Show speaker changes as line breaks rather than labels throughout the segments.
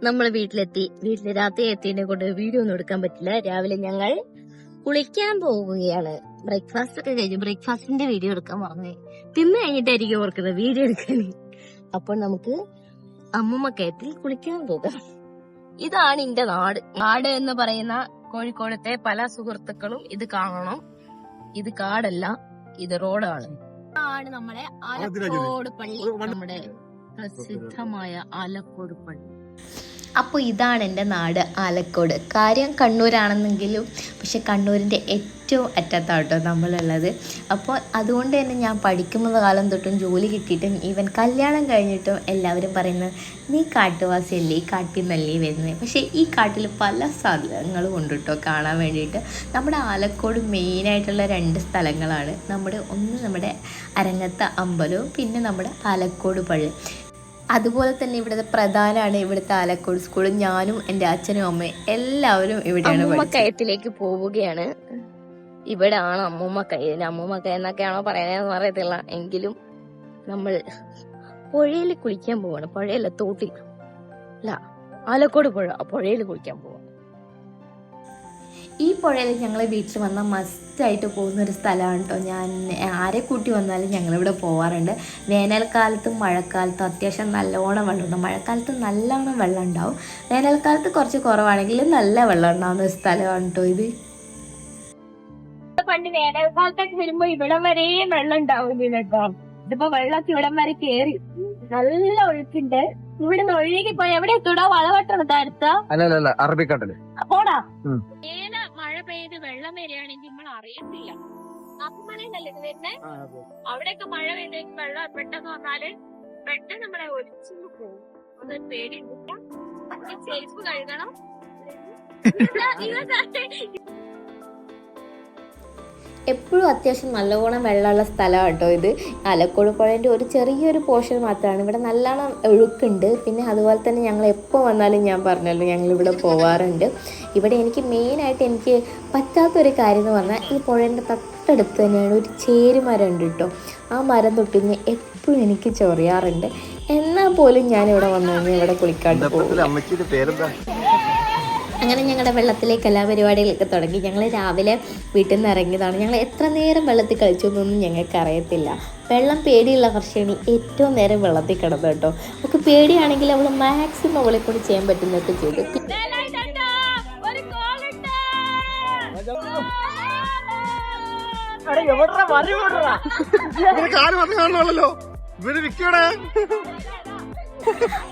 നമ്മൾ വീട്ടിലെത്തി. രാത്രി എത്തിനെ കൊണ്ട് വീഡിയോ ഒന്നും എടുക്കാൻ പറ്റില്ല. രാവിലെ ഞങ്ങൾ കുളിക്കാൻ പോവുകയാണ്. ബ്രേക്ക്ഫാസ്റ്റ് ഒക്കെ കഴിഞ്ഞു. ബ്രേക്ക്ഫാസ്റ്റിന്റെ വീഡിയോ എടുക്കാൻ മറന്നു. തിന്നു കഴിഞ്ഞിട്ടായിരിക്കും ഓർക്കുന്നത് വീഡിയോ എടുക്കാൻ. അപ്പോൾ നമുക്ക് അമ്മൂമ്മ കയറ്റിൽ കുളിക്കാൻ പോകാം. ഇതാണ് എന്റെ നാട് എന്ന് പറയുന്ന കോഴിക്കോടത്തെ പല സുഹൃത്തുക്കളും ഇത് കാണണം. ഇത് കാടല്ല, ഇത് റോഡാണ്. ഇതാണ് നമ്മളെ ആലക്കോട് പള്ളി, നമ്മുടെ പ്രസിദ്ധമായ ആലക്കോട് പള്ളി. അപ്പോൾ ഇതാണ് എൻ്റെ നാട് ആലക്കോട്. കാര്യം കണ്ണൂരാണെന്നെങ്കിലും പക്ഷെ കണ്ണൂരിൻ്റെ ഏറ്റവും അറ്റത്താട്ടോ നമ്മളുള്ളത്. അപ്പോൾ അതുകൊണ്ട് തന്നെ ഞാൻ പഠിക്കുന്ന കാലം തൊട്ടും ജോലി കിട്ടിയിട്ടും ഈവൻ കല്യാണം കഴിഞ്ഞിട്ടും എല്ലാവരും പറയുന്നത് നീ കാട്ടുവാസിയല്ലേ, ഈ കാട്ടിൽ നല്ലേ വരുന്നത്. പക്ഷേ ഈ കാട്ടിൽ പല സ്ഥലങ്ങളും ഉണ്ട് കേട്ടോ കാണാൻ വേണ്ടിയിട്ട്. നമ്മുടെ ആലക്കോട് മെയിനായിട്ടുള്ള 2 സ്ഥലങ്ങളാണ്. നമ്മുടെ അരങ്ങത്ത അമ്പലവും പിന്നെ നമ്മുടെ ആലക്കോട് പള്ളി. അതുപോലെ തന്നെ ഇവിടുത്തെ പ്രധാനമാണ് ഇവിടുത്തെ ആലക്കോട് സ്കൂൾ. ഞാനും എൻ്റെ അച്ഛനും അമ്മയും എല്ലാവരും ഇവിടെയാണ്. അമ്മൂമ്മ കയത്തിലേക്ക് പോവുകയാണ്. ഇവിടെ ആണ് അമ്മൂമ്മ കയ്യിൽ. അമ്മൂമ്മ കൈ എന്നൊക്കെയാണോ പറയാനെന്ന് അറിയത്തില്ല. എങ്കിലും നമ്മൾ പുഴയിൽ കുളിക്കാൻ പോവാണ്. പുഴയല്ല, തോട്ടിൽ അല്ല, ആലക്കോട് പുഴയിൽ കുളിക്കാൻ പോവാണ്. ഈ പുഴയിൽ ഞങ്ങൾ വീട്ടിൽ വന്നാൽ മസ്റ്റായിട്ട് പോകുന്നൊരു സ്ഥലമാണ് കേട്ടോ. ഞാൻ ആരെ കൂട്ടി വന്നാലും ഞങ്ങളിവിടെ പോകാറുണ്ട്. വേനൽക്കാലത്തും മഴക്കാലത്തും അത്യാവശ്യം നല്ലോണം വെള്ളമുണ്ടാവും. മഴക്കാലത്ത് നല്ലോണം വെള്ളം ഉണ്ടാവും, വേനൽക്കാലത്ത് കുറച്ച് കുറവാണെങ്കിലും നല്ല വെള്ളം ഉണ്ടാവുന്ന ഒരു സ്ഥലമാണ് കേട്ടോ ഇത്. പണ്ട് വേനൽക്കാലത്തൊക്കെ വരുമ്പോ ഇവിടം വരെ വെള്ളം ഉണ്ടാവുന്നില്ല കേട്ടോ. ഇതിപ്പോ വെള്ളമൊക്കെ ഇവിടം വരെ കേറി, നല്ല ഒഴുക്കുണ്ട്. ഇവിടുന്ന് ഒഴുകി പോയി എവിടെ എത്തൂടാ? വളവട്ടണ അടുത്ത
അറബിക്കടല്
പോടാ. മഴ പെയ്ത് വെള്ളം വരികയാണെങ്കിൽ നമ്മൾ അറിയത്തില്ല. അപ്പമലയിലല്ലേ ഇത് വരുന്നേ? അവിടെയൊക്കെ മഴ പെയ്ത് വെള്ളം പെട്ടെന്ന് വന്നാല് പെട്ടെന്ന് നമ്മളെ ഒലിച്ചു പോകും. അതൊരു പേടിയുണ്ട്. സേഫ് കഴുകണം. എപ്പോഴും അത്യാവശ്യം നല്ലോണം വെള്ളമുള്ള സ്ഥലമാണ് കേട്ടോ ഇത്. ആലക്കോട് പുഴേൻ്റെ ഒരു ചെറിയൊരു പോർഷൻ മാത്രമാണ്. ഇവിടെ നല്ലോണം ഒഴുക്കുണ്ട്. പിന്നെ അതുപോലെ തന്നെ ഞങ്ങൾ എപ്പോൾ വന്നാലും ഞാൻ പറഞ്ഞല്ലോ ഞങ്ങളിവിടെ പോവാറുണ്ട്. ഇവിടെ എനിക്ക് മെയിനായിട്ട് എനിക്ക് പറ്റാത്തൊരു കാര്യം എന്ന് പറഞ്ഞാൽ ഈ പുഴേൻ്റെ തൊട്ടടുത്ത് തന്നെയാണ് ഒരു ചേരുമരം ഉണ്ട് കേട്ടോ. ആ മരം തൊട്ടിന്ന് എപ്പോഴും എനിക്ക് ചൊറിയാറുണ്ട്. എന്നാൽ പോലും ഞാനിവിടെ വന്നു കഴിഞ്ഞാൽ ഇവിടെ കുളിക്കാണ്ട് പോകും. അങ്ങനെ ഞങ്ങളുടെ വെള്ളത്തിലേക്ക് എല്ലാ പരിപാടികളൊക്കെ തുടങ്ങി. ഞങ്ങൾ രാവിലെ വീട്ടിൽ നിന്ന് ഇറങ്ങിയതാണ്. ഞങ്ങൾ എത്ര നേരം വെള്ളത്തിൽ കളിച്ചു എന്നൊന്നും ഞങ്ങൾക്ക് അറിയത്തില്ല. വെള്ളം പേടിയുള്ള വർഷമാണ് ഏറ്റവും നേരം വെള്ളത്തിൽ കിടന്നത് കേട്ടോ. നമുക്ക് പേടിയാണെങ്കിൽ അവൾ മാക്സിമം അവളെ കൊണ്ട് ചെയ്യാൻ പറ്റുന്നതൊക്കെ ചെയ്തു.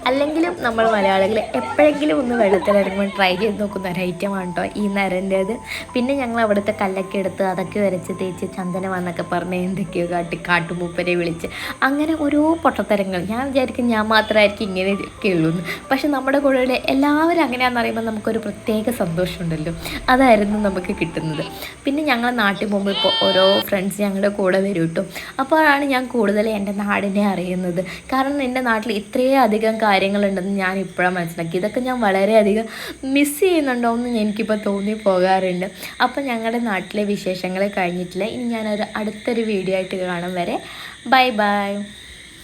അല്ലെങ്കിലും നമ്മൾ മലയാളികൾ എപ്പോഴെങ്കിലും ഒന്ന് വെള്ളത്തിലിറങ്ങുമ്പോൾ ട്രൈ ചെയ്ത് നോക്കുന്ന ഒരു ഐറ്റമാണ് കേട്ടോ ഈ നരൻ്റേത്. പിന്നെ ഞങ്ങൾ അവിടുത്തെ കല്ലൊക്കെ എടുത്ത് അതൊക്കെ വരച്ച് തേച്ച് ചന്ദനം എന്നൊക്കെ പറഞ്ഞ് എന്തൊക്കെയോ കാട്ടുമൂപ്പരെ വിളിച്ച് അങ്ങനെ ഓരോ പൊട്ടത്തരങ്ങൾ. ഞാൻ വിചാരിക്കും ഞാൻ മാത്രമായിരിക്കും ഇങ്ങനെയൊക്കെ ഉള്ളൂ എന്ന്. പക്ഷെ നമ്മുടെ കൂടെ എല്ലാവരും അങ്ങനെയാണെന്ന് പറയുമ്പോൾ നമുക്കൊരു പ്രത്യേക സന്തോഷമുണ്ടല്ലോ, അതായിരുന്നു നമുക്ക് കിട്ടുന്നത്. പിന്നെ ഞങ്ങൾ നാട്ടിൽ പോകുമ്പോൾ ഇപ്പോൾ ഓരോ ഫ്രണ്ട്സ് ഞങ്ങളുടെ കൂടെ വരും കേട്ടോ. അപ്പോഴാണ് ഞാൻ കൂടുതൽ എൻ്റെ നാടിനെ അറിയുന്നത്. കാരണം എൻ്റെ നാട്ടിൽ ഇത്രയും അധികം കാര്യങ്ങളുണ്ടെന്ന് ഞാൻ ഇപ്പോഴാണ് മനസ്സിലാക്കി. ഇതൊക്കെ ഞാൻ വളരെയധികം മിസ് ചെയ്യുന്നുണ്ടോ എന്ന് എനിക്കിപ്പോൾ തോന്നി പോകാറുണ്ട്. അപ്പോൾ ഞങ്ങളുടെ നാട്ടിലെ വിശേഷങ്ങൾ കഴിഞ്ഞിട്ടില്ല. ഇനി ഞാനൊരു അടുത്തൊരു വീഡിയോ ആയിട്ട് കാണും വരെ ബൈ ബൈ.